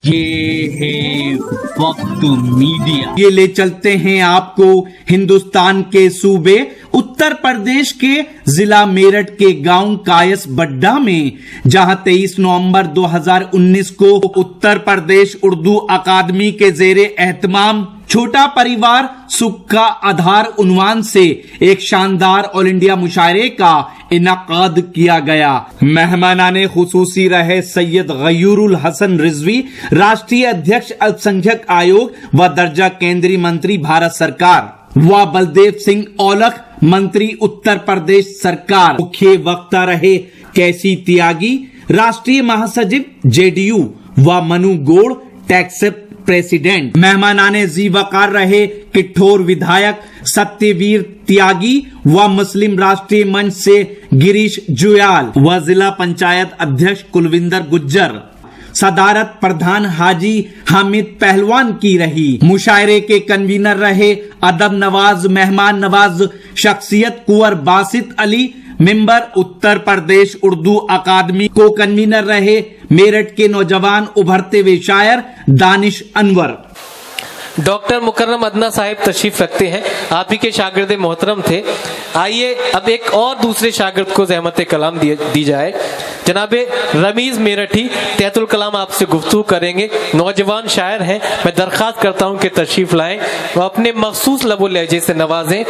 ये है वक्त मीडिया। ये ले चलते हैं आपको हिंदुस्तान के सूबे उत्तर प्रदेश के जिला मेरठ के गांव कायस बड्डा में, जहां 23 नवंबर 2019 को उत्तर प्रदेश उर्दू अकादमी के जेरे एहतमाम छोटा परिवार सुख का आधार उन्वान से एक शानदार ऑल इंडिया मुशायरे का इनाकाद किया गया। मेहमानाने खुसूसी रहे सैयद गयूरुल हसन रिजवी, राष्ट्रीय अध्यक्ष अल्पसंख्यक आयोग व दर्जा केंद्रीय मंत्री भारत सरकार, व बलदेव सिंह औलख मंत्री उत्तर प्रदेश सरकार। मुख्य वक्ता रहे कैसी त्यागी, राष्ट्रीय महासचिव जेडीयू व मनु गोड़ टैक्स प्रेसिडेंट। मेहमानाने जी वकार रहे किठोर विधायक सत्यवीर त्यागी व मुस्लिम राष्ट्रीय मंच से गिरीश जुयाल व जिला पंचायत अध्यक्ष कुलविंदर गुज्जर। सदारत प्रधान हाजी हामिद पहलवान की रही। मुशायरे के कन्वीनर रहे अदब नवाज मेहमान नवाज शख्सियत कुंवर बासित अली, मेंबर उत्तर प्रदेश उर्दू अकादमी। को कन्वीनर रहे मेरठ के नौजवान उभरते हुए शायर दानिश अनवर। डॉक्टर मुकर्रम अदना साहिब तशरीफ रखते हैं, आप ही के शागिर्द मोहतरम थे। आइए अब एक और दूसरे शागिर्द को ज़हमत कलाम दी जाए। जनाबे रमीज मेरठी तहतुल कलाम आपसे गुफ्तगू करेंगे। नौजवान शायर हैं, मैं दरख्वास्त करता हूं कि तशरीफ लाएं व अपने मखसूस लबो लहजे से नवाजें।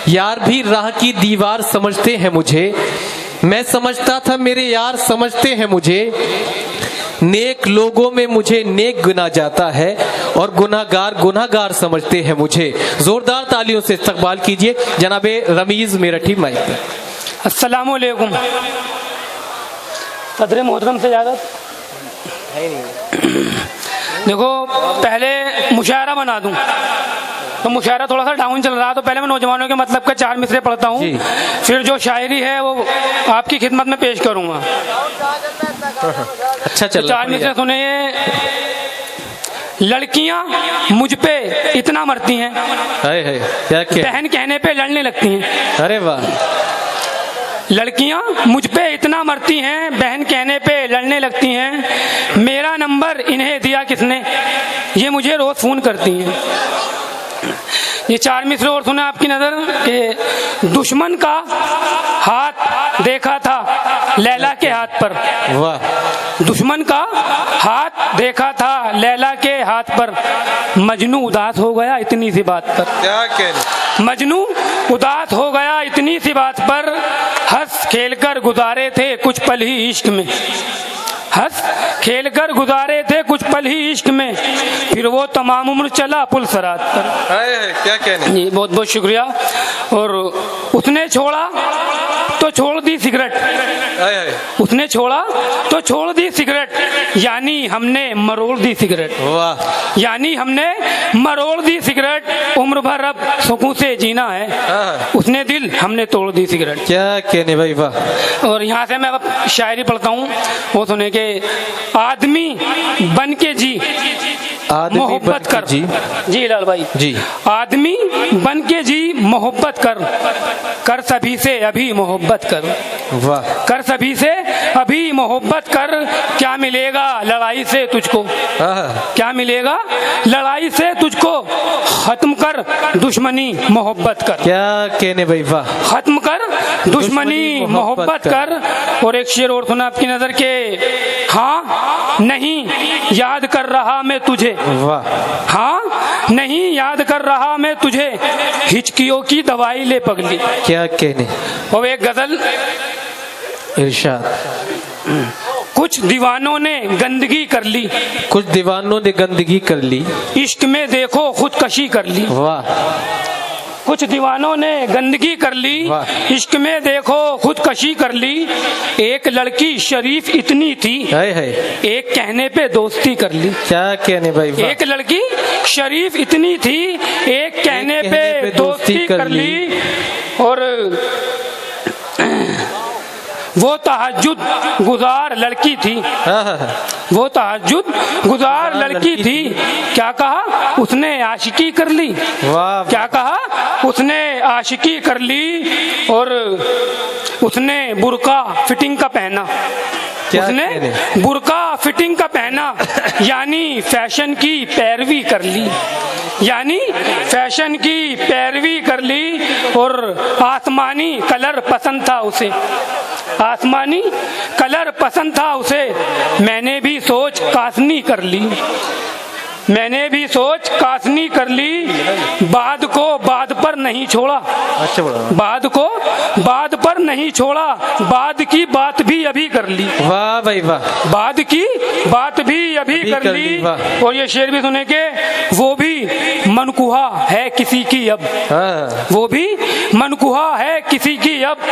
यार भी राह की दीवार समझते हैं मुझे, मैं समझता था मेरे यार समझते हैं मुझे। नेक लोगों में मुझे नेक गुना जाता है और गुनाहगार गुनाहगार समझते हैं मुझे। जोरदार तालियों से इस्तकबाल कीजिए जनाबे रमीज मेरठी माइक पे। अस्सलाम वालेकुम। सदर मोहतरम से इजाज़त। देखो पहले मुशायरा बना दूं तो मुशायरा थोड़ा सा डाउन चल रहा है, तो पहले मैं नौजवानों के मतलब का 4 मिसरे पढ़ता हूँ, फिर जो शायरी है वो आपकी खिदमत में पेश करूंगा। अच्छा चल तो 4 मिसरे सुनिए। लड़कियां मुझ पे इतना मरती हैं, बहन कहने पे लड़ने लगती हैं। अरे वाह। लड़कियां मुझ पे इतना मरती हैं, बहन कहने पे लड़ने लगती हैं। मेरा नंबर इन्हें दिया किसने, ये मुझे रोज फोन करती हैं। ये 4 मिसरे और सुना आपकी नजर के। दुश्मन का हाथ देखा था लैला के हाथ पर। वाह। दुश्मन का हाथ देखा था लैला के हाथ पर। मजनू उदास हो गया इतनी सी बात पर। क्या कहने। मजनू उदास हो गया इतनी सी बात पर। हंस खेलकर गुजारे थे कुछ पल ही इश्क में। हंस खेलकर गुजारे थे कुछ पल ही इश्क में, फिर वो तमाम उम्र चला पुल सरात पर। क्या कहने। जी बहुत बहुत शुक्रिया। और उसने छोड़ा तो छोड़ दी सिगरेट, उसने छोड़ा तो छोड़ दी सिगरेट, यानी हमने मरोड़ दी सिगरेट। वाह। यानी हमने मरोड़ दी सिगरेट। उम्र भर अब सुकून से जीना है, उसने दिल हमने तोड़ दी सिगरेट। क्या कहने भाई वाह। और यहाँ से मैं अब शायरी पढ़ता हूँ, वो सुने के। आदमी बन के जी मोहब्बत कर। जी लाल भाई जी। आदमी बन के जी मोहब्बत कर, कर सभी से अभी मोहब्बत कर। वाह। कर सभी से अभी मोहब्बत कर, क्या मिलेगा लड़ाई से तुझको। क्या मिलेगा लड़ाई से तुझको, खत्म कर दुश्मनी मोहब्बत कर। क्या कहने भाई वाह। खत्म कर दुश्मनी मोहब्बत कर। और एक शेर और सुना आपकी नजर के। हाँ नहीं याद कर रहा मैं तुझे। वाह। हाँ नहीं याद कर रहा मैं तुझे, हिचकियों की दवाई ले पगली। क्या कहने। और एक गजल इरशाद। कुछ दीवानों ने गंदगी कर ली, कुछ दीवानों ने गंदगी कर ली, इश्क में देखो खुदकशी कर ली। वाह। कुछ दीवानों ने गंदगी कर ली, इश्क में देखो खुदकशी कर ली। एक लड़की शरीफ इतनी थी, एक कहने पे दोस्ती कर ली। क्या कहने भाई वाह। एक लड़की शरीफ इतनी थी, एक कहने पे दोस्ती कर ली। और वो तहज्जुद गुजार लड़की थी, वो तहज्जुद गुजार लड़की थी। क्या कहा उसने आशिकी कर ली। वाह। क्या कहा उसने आशिकी कर ली। और उसने बुर्का फिटिंग का पहना, क्या उसने कहने? बुर्का फिटिंग का पहना, यानी फैशन की पैरवी कर ली, यानी फैशन की पैरवी कर ली। और आसमानी कलर पसंद था उसे, आसमानी कलर पसंद था उसे। मैंने भी सोच कासनी कर ली, मैंने भी सोच कासनी कर ली। बाद को बाद पर नहीं छोड़ा, अच्छा बड़ा, बाद को बाद पर नहीं छोड़ा। बाद की बात भी अभी कर ली, वाह भाई वाह, बाद की बात भी अभी कर ली। और ये शेर भी सुने के, वो भी मनकुहा है किसी की अब, हाँ। वो भी मनकुहा है किसी की अब।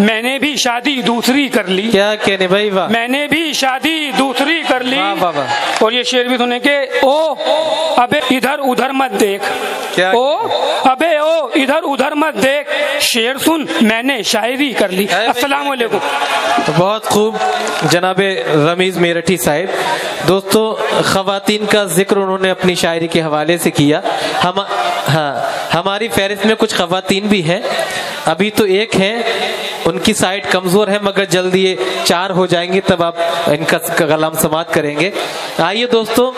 मैंने भी शादी दूसरी कर ली, क्या कहने भाई वाह, मैंने भी शादी दूसरी कर ली। वाह, वाह, वाह। और ये शेर भी सुने के, ओ अबे इधर उधर मत देख, क्या? ओ अबे ओ इधर उधर मत देख। शेर सुन मैंने शायरी कर ली। अस्सलाम वालेकुम। तो बहुत खूब जनाबे रमीज मेरठी साहिब। दोस्तों खवातीन का जिक्र उन्होंने अपनी शायरी के हवाले से किया। हमारी फहरिस्त में कुछ खवातीन भी हैं, अभी तो एक हैं, उनकी साइट कमजोर है, मगर जल्दी ये 4 हो जाएंगे तब आप इनका कलाम समाप्त करेंगे। आइए दोस्तों।